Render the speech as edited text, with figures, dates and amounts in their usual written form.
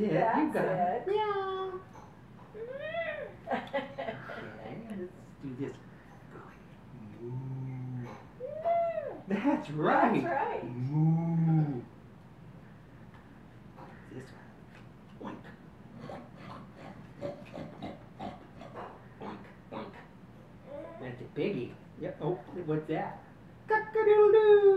it. That's You got it. Meow. Okay, let's do this. Moo. That's right. That's right. Moo. This one. Oink. Oink, oink. That's a piggy. Yep. Oh, what's that? Cock-a-doodle-doo.